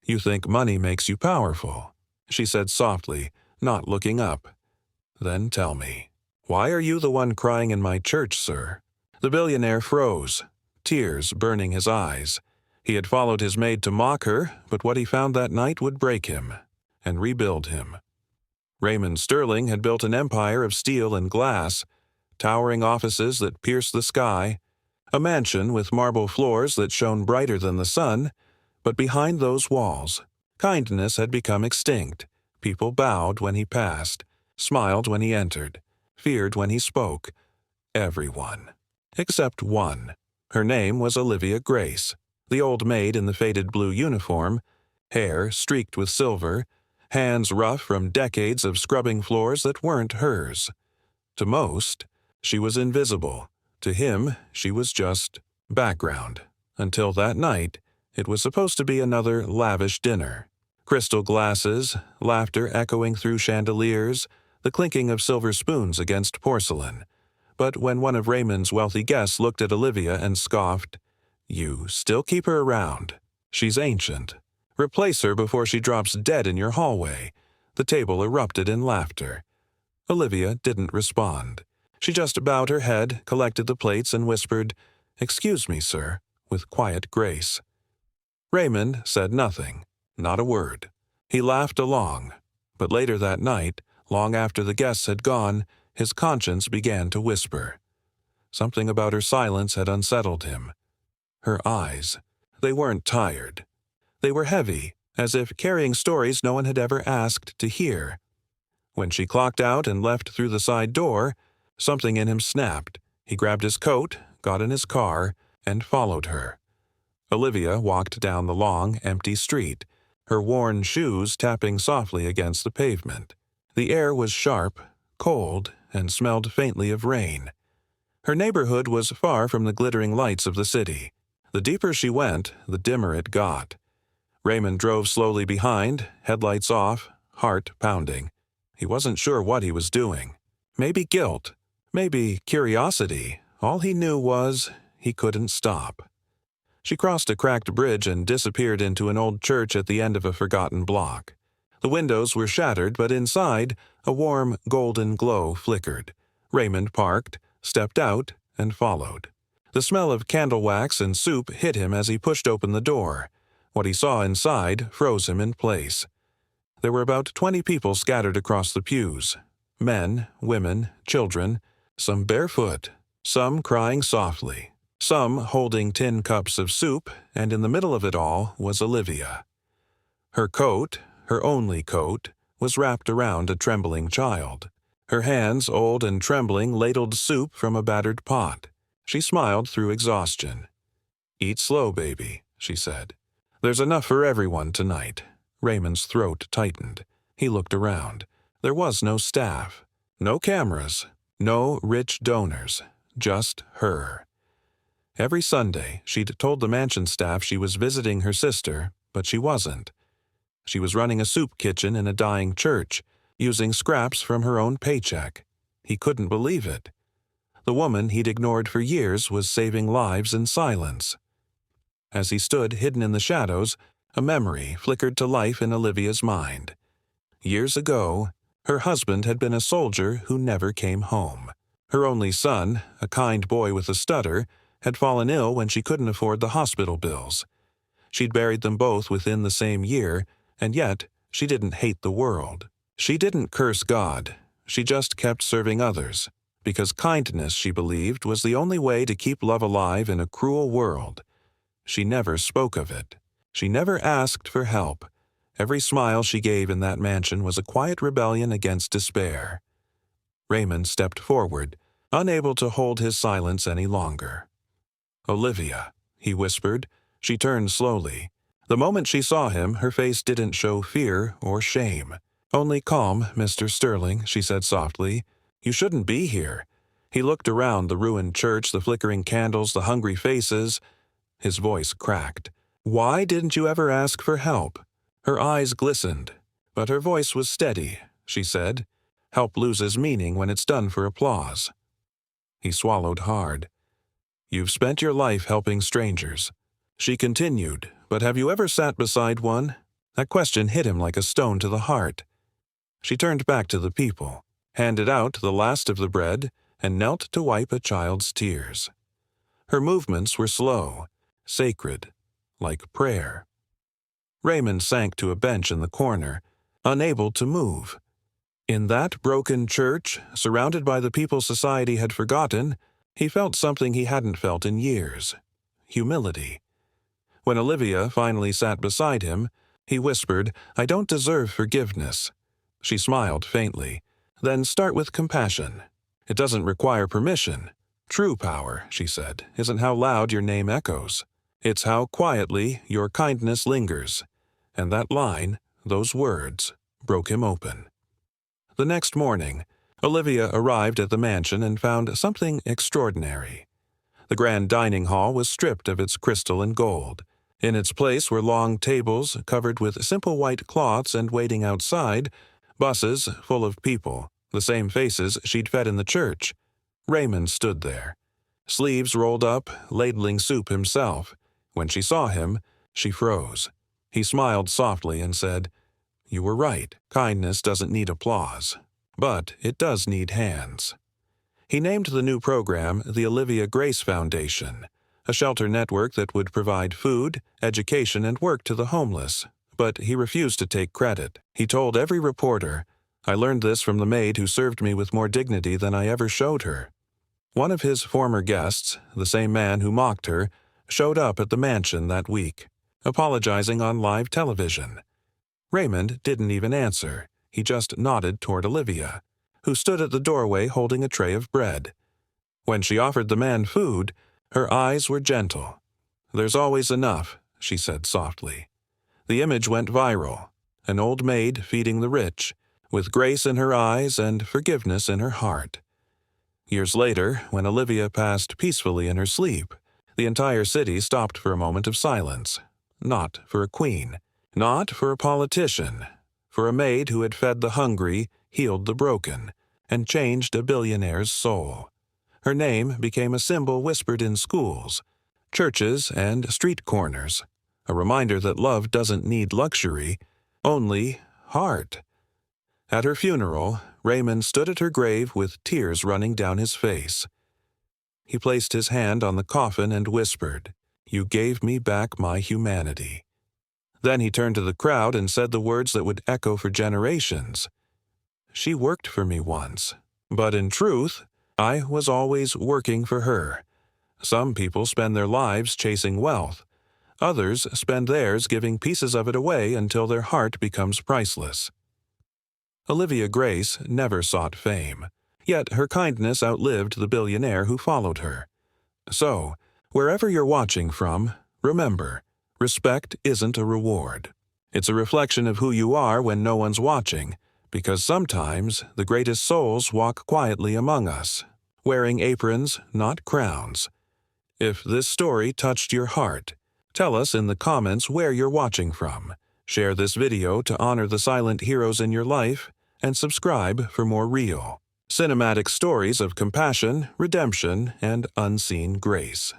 "You think money makes you powerful," she said softly, not looking up. "Then tell me, why are you the one crying in my church, sir?" The billionaire froze, tears burning his eyes. He had followed his maid to mock her, but what he found that night would break him and rebuild him. Raymond Sterling had built an empire of steel and glass, towering offices that pierced the sky, a mansion with marble floors that shone brighter than the sun, but behind those walls, kindness had become extinct. People bowed when he passed, smiled when he entered, feared when he spoke. Everyone. Except one. Her name was Olivia Grace, the old maid in the faded blue uniform, hair streaked with silver, hands rough from decades of scrubbing floors that weren't hers. To most, she was invisible. To him, she was just background. Until that night, it was supposed to be another lavish dinner. Crystal glasses, laughter echoing through chandeliers, the clinking of silver spoons against porcelain. But when one of Raymond's wealthy guests looked at Olivia and scoffed, "You still keep her around. She's ancient. Replace her before she drops dead in your hallway," the table erupted in laughter. Olivia didn't respond. She just bowed her head, collected the plates, and whispered, "Excuse me, sir," with quiet grace. Raymond said nothing, not a word. He laughed along, but later that night, long after the guests had gone, his conscience began to whisper. Something about her silence had unsettled him. Her eyes, they weren't tired. They were heavy, as if carrying stories no one had ever asked to hear. When she clocked out and left through the side door, something in him snapped. He grabbed his coat, got in his car, and followed her. Olivia walked down the long, empty street, her worn shoes tapping softly against the pavement. The air was sharp, cold, and smelled faintly of rain. Her neighborhood was far from the glittering lights of the city. The deeper she went, the dimmer it got. Raymond drove slowly behind, headlights off, heart pounding. He wasn't sure what he was doing. Maybe guilt, maybe curiosity. All he knew was he couldn't stop. She crossed a cracked bridge and disappeared into an old church at the end of a forgotten block. The windows were shattered, but inside, a warm, golden glow flickered. Raymond parked, stepped out, and followed. The smell of candle wax and soup hit him as he pushed open the door. What he saw inside froze him in place. There were about 20 people scattered across the pews. Men, women, children, some barefoot, some crying softly, some holding tin cups of soup, and in the middle of it all was Olivia. Her coat, her only coat, was wrapped around a trembling child. Her hands, old and trembling, ladled soup from a battered pot. She smiled through exhaustion. "Eat slow, baby," she said. "There's enough for everyone tonight." Raymond's throat tightened. He looked around. There was no staff, no cameras, no rich donors, just her. Every Sunday, she'd told the mansion staff she was visiting her sister, but she wasn't. She was running a soup kitchen in a dying church, using scraps from her own paycheck. He couldn't believe it. The woman he'd ignored for years was saving lives in silence. As he stood hidden in the shadows, a memory flickered to life in Olivia's mind. Years ago, her husband had been a soldier who never came home. Her only son, a kind boy with a stutter, had fallen ill when she couldn't afford the hospital bills. She'd buried them both within the same year, and yet she didn't hate the world. She didn't curse God. She just kept serving others, because kindness, she believed, was the only way to keep love alive in a cruel world. She never spoke of it. She never asked for help. Every smile she gave in that mansion was a quiet rebellion against despair. Raymond stepped forward, unable to hold his silence any longer. "Olivia," he whispered. She turned slowly. The moment she saw him, her face didn't show fear or shame. "Only calm, Mr. Sterling," she said softly. "You shouldn't be here." He looked around the ruined church, the flickering candles, the hungry faces. His voice cracked. "Why didn't you ever ask for help?" Her eyes glistened, but her voice was steady. She said, "Help loses meaning when it's done for applause." He swallowed hard. "You've spent your life helping strangers." She continued, "But have you ever sat beside one? That question hit him like a stone to the heart. She turned back to the people, handed out the last of the bread, and knelt to wipe a child's tears. Her movements were slow, sacred, like prayer. Raymond sank to a bench in the corner, unable to move. In that broken church, surrounded by the people society had forgotten, he felt something he hadn't felt in years: humility. When Olivia finally sat beside him, he whispered, "I don't deserve forgiveness." She smiled faintly. "Then start with compassion. It doesn't require permission. True power," she said, "isn't how loud your name echoes. It's how quietly your kindness lingers." And that line, those words, broke him open. The next morning, Olivia arrived at the mansion and found something extraordinary. The grand dining hall was stripped of its crystal and gold. In its place were long tables covered with simple white cloths, and waiting outside, buses full of people, the same faces she'd fed in the church. Raymond stood there, sleeves rolled up, ladling soup himself. When she saw him, she froze. He smiled softly and said, "You were right. Kindness doesn't need applause, but it does need hands." He named the new program the Olivia Grace Foundation, a shelter network that would provide food, education, and work to the homeless. But he refused to take credit. He told every reporter, "I learned this from the maid who served me with more dignity than I ever showed her." One of his former guests, the same man who mocked her, showed up at the mansion that week, apologizing on live television. Raymond didn't even answer. He just nodded toward Olivia, who stood at the doorway holding a tray of bread. When she offered the man food, her eyes were gentle. "There's always enough," she said softly. The image went viral, an old maid feeding the rich, with grace in her eyes and forgiveness in her heart. Years later, when Olivia passed peacefully in her sleep, the entire city stopped for a moment of silence. Not for a queen, not for a politician, for a maid who had fed the hungry, healed the broken, and changed a billionaire's soul. Her name became a symbol whispered in schools, churches, and street corners, a reminder that love doesn't need luxury, only heart. At her funeral, Raymond stood at her grave with tears running down his face. He placed his hand on the coffin and whispered, "You gave me back my humanity." Then he turned to the crowd and said the words that would echo for generations. "She worked for me once, but in truth, I was always working for her." Some people spend their lives chasing wealth. Others spend theirs giving pieces of it away until their heart becomes priceless. Olivia Grace never sought fame, yet her kindness outlived the billionaire who followed her. So, wherever you're watching from, remember, respect isn't a reward. It's a reflection of who you are when no one's watching, because sometimes the greatest souls walk quietly among us, wearing aprons, not crowns. If this story touched your heart, tell us in the comments where you're watching from. Share this video to honor the silent heroes in your life, and subscribe for more real, cinematic stories of compassion, redemption, and unseen grace.